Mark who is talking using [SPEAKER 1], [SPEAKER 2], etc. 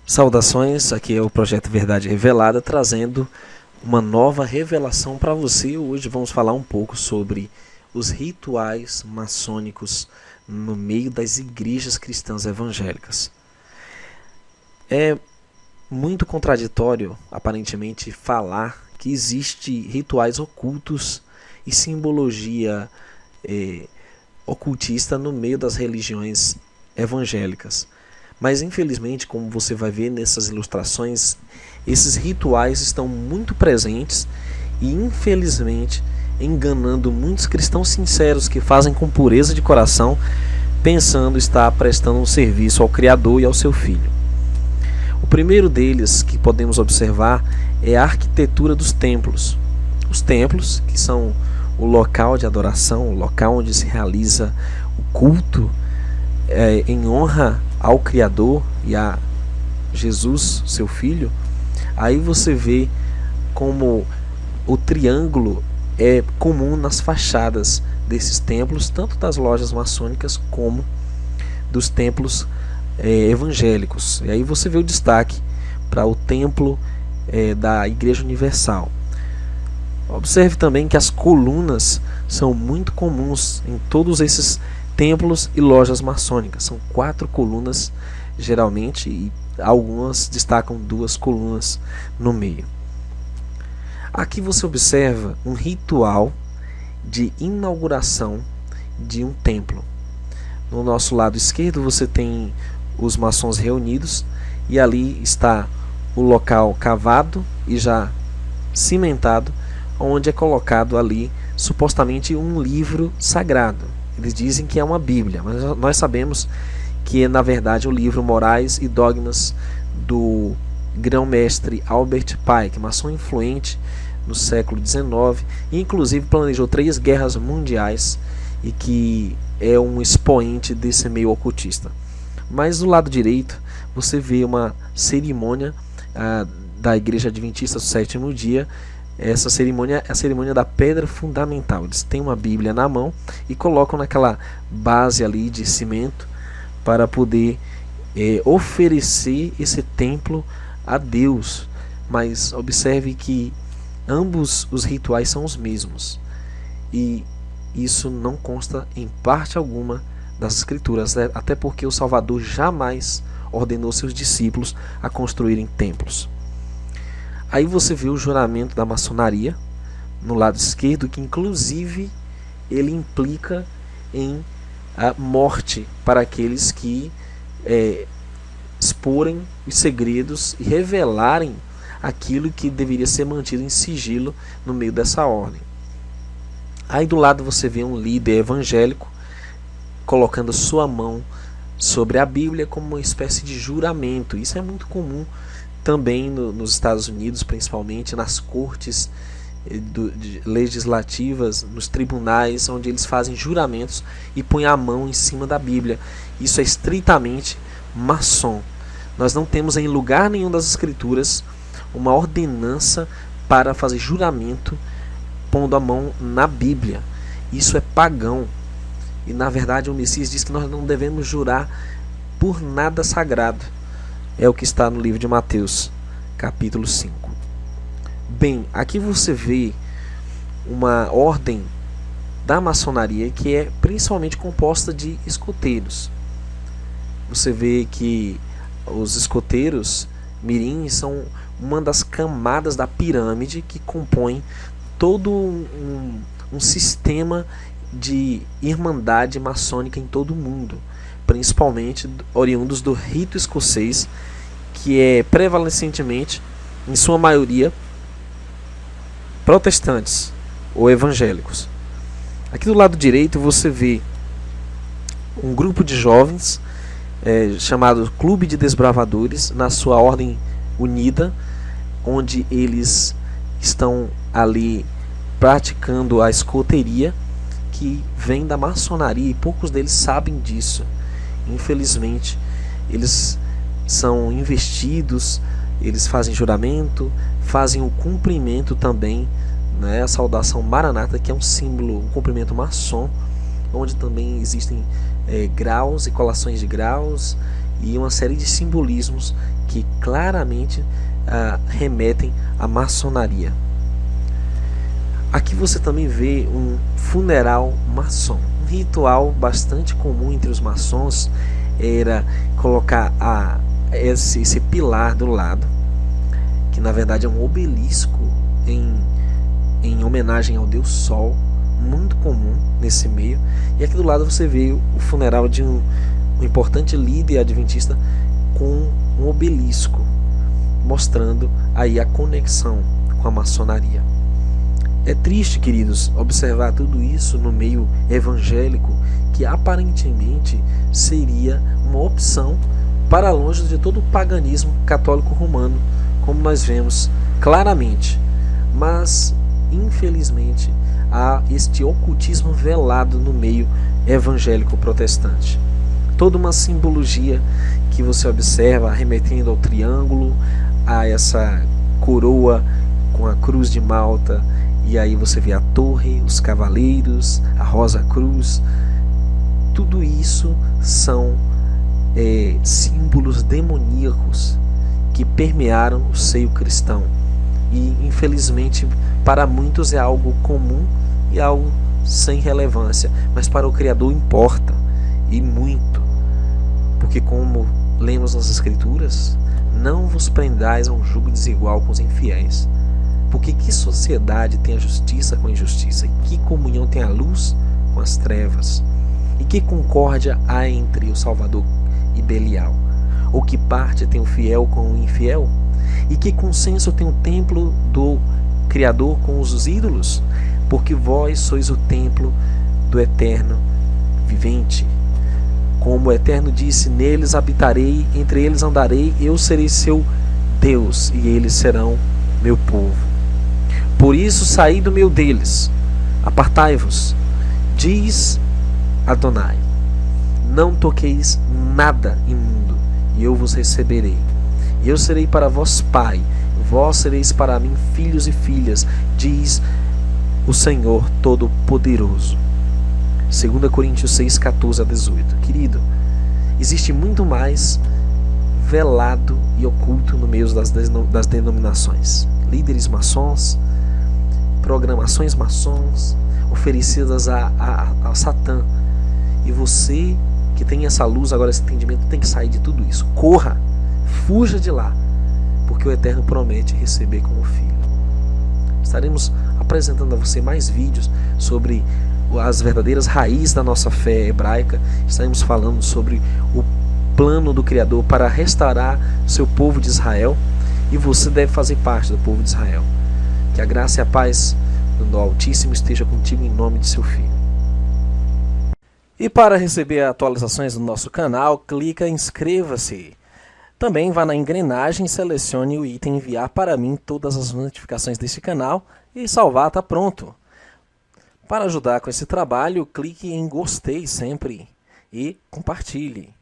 [SPEAKER 1] Saudações, aqui é o Projeto Verdade Revelada, trazendo uma nova revelação para você. Hoje vamos falar um pouco sobre os rituais maçônicos no meio das igrejas cristãs evangélicas. É muito contraditório, aparentemente, falar que existe rituais ocultos e simbologia ocultista no meio das religiões evangélicas. Mas infelizmente, como você vai ver nessas ilustrações, esses rituais estão muito presentes e infelizmente enganando muitos cristãos sinceros que fazem com pureza de coração, pensando estar prestando um serviço ao Criador e ao seu Filho. O primeiro deles que podemos observar é a arquitetura dos templos. Os templos, que são o local de adoração, o local onde se realiza o culto em honra ao Criador e a Jesus, seu Filho. Aí você vê como o triângulo é comum nas fachadas desses templos, tanto das lojas maçônicas como dos templos evangélicos. E aí você vê o destaque para o templo da Igreja Universal. Observe também que as colunas são muito comuns em todos esses templos e lojas maçônicas. São 4 colunas geralmente, e algumas destacam 2 colunas no meio. Aqui você observa um ritual de inauguração de um templo. No nosso lado esquerdo você tem os maçons reunidos, e ali está o local cavado e já cimentado, onde é colocado ali supostamente um livro sagrado. Eles dizem que é uma Bíblia, mas nós sabemos que é na verdade o livro Morais e Dogmas do grão-mestre Albert Pike, maçom influente no século XIX, e inclusive planejou 3 guerras mundiais e que é um expoente desse meio ocultista. Mas do lado direito você vê uma cerimônia da Igreja Adventista do Sétimo Dia. Essa cerimônia é a cerimônia da pedra fundamental. Eles têm uma Bíblia na mão e colocam naquela base ali de cimento para poder oferecer esse templo a Deus. Mas observe que ambos os rituais são os mesmos, e isso não consta em parte alguma das Escrituras, até porque o Salvador jamais ordenou seus discípulos a construírem templos. Aí você vê o juramento da maçonaria no lado esquerdo, que inclusive ele implica em a morte para aqueles que exporem os segredos e revelarem aquilo que deveria ser mantido em sigilo no meio dessa ordem. Aí do lado você vê um líder evangélico colocando sua mão sobre a Bíblia como uma espécie de juramento. Isso é muito comum também nos Estados Unidos, principalmente nas cortes legislativas, nos tribunais, onde eles fazem juramentos e põem a mão em cima da Bíblia. Isso é estritamente maçom. Nós não temos em lugar nenhum das Escrituras uma ordenança para fazer juramento pondo a mão na Bíblia. Isso é pagão. E na verdade o Messias diz que nós não devemos jurar por nada sagrado. É o que está no livro de Mateus, capítulo 5. Bem, aqui você vê uma ordem da maçonaria que é principalmente composta de escoteiros. Você vê que os escoteiros mirins são uma das camadas da pirâmide que compõe todo um sistema de irmandade maçônica em todo o mundo, principalmente oriundos do rito escocês, que é prevalentemente, em sua maioria, protestantes ou evangélicos. Aqui do lado direito você vê um grupo de jovens chamado Clube de Desbravadores, na sua ordem unida, onde eles estão ali praticando a escoteria, que vem da maçonaria, e poucos deles sabem disso. Infelizmente, eles são investidos, eles fazem juramento, fazem o cumprimento também, né, a saudação Maranata, que é um símbolo, um cumprimento maçom, onde também existem graus e colações de graus e uma série de simbolismos que claramente remetem à maçonaria. Aqui você também vê um funeral maçom. Um ritual bastante comum entre os maçons era colocar esse pilar do lado, que na verdade é um obelisco em homenagem ao deus Sol, muito comum nesse meio. E aqui do lado você vê o funeral de um importante líder adventista com um obelisco, mostrando aí a conexão com a maçonaria. É triste, queridos, observar tudo isso no meio evangélico, que aparentemente seria uma opção para longe de todo o paganismo católico romano, como nós vemos claramente. Mas, infelizmente, há este ocultismo velado no meio evangélico protestante. Toda uma simbologia que você observa remetendo ao triângulo, a essa coroa com a cruz de Malta, e aí você vê a torre, os cavaleiros, a rosa cruz. Tudo isso são símbolos demoníacos que permearam o seio cristão. E infelizmente para muitos é algo comum e algo sem relevância, mas para o Criador importa, e muito. Porque como lemos nas Escrituras, não vos prendais a um jugo desigual com os infiéis. Porque que sociedade tem a justiça com a injustiça? E que comunhão tem a luz com as trevas? E que concórdia há entre o Salvador e Belial? Ou que parte tem o fiel com o infiel? E que consenso tem o templo do Criador com os ídolos? Porque vós sois o templo do Eterno vivente. Como o Eterno disse, neles habitarei, entre eles andarei, eu serei seu Deus, e eles serão meu povo. Por isso saí do meio deles, apartai-vos, diz Adonai, não toqueis nada imundo, e eu vos receberei. E eu serei para vós pai, vós sereis para mim filhos e filhas, diz o Senhor Todo-Poderoso. 2 Coríntios 6, 14 a 18. Querido, existe muito mais velado e oculto no meio das denominações. Líderes maçons, programações maçons oferecidas a Satã. E você que tem essa luz, agora esse entendimento, tem que sair de tudo isso. Corra, fuja de lá, porque o Eterno promete receber como filho. Estaremos apresentando a você mais vídeos sobre as verdadeiras raízes da nossa fé hebraica. Estaremos falando sobre o plano do Criador para restaurar seu povo de Israel, e você deve fazer parte do povo de Israel. Que a graça e a paz do Altíssimo esteja contigo em nome de seu Filho. E para receber atualizações do nosso canal, clica em inscreva-se. Também vá na engrenagem e selecione o item enviar para mim todas as notificações deste canal e salvar está pronto. Para ajudar com esse trabalho, clique em gostei sempre e compartilhe.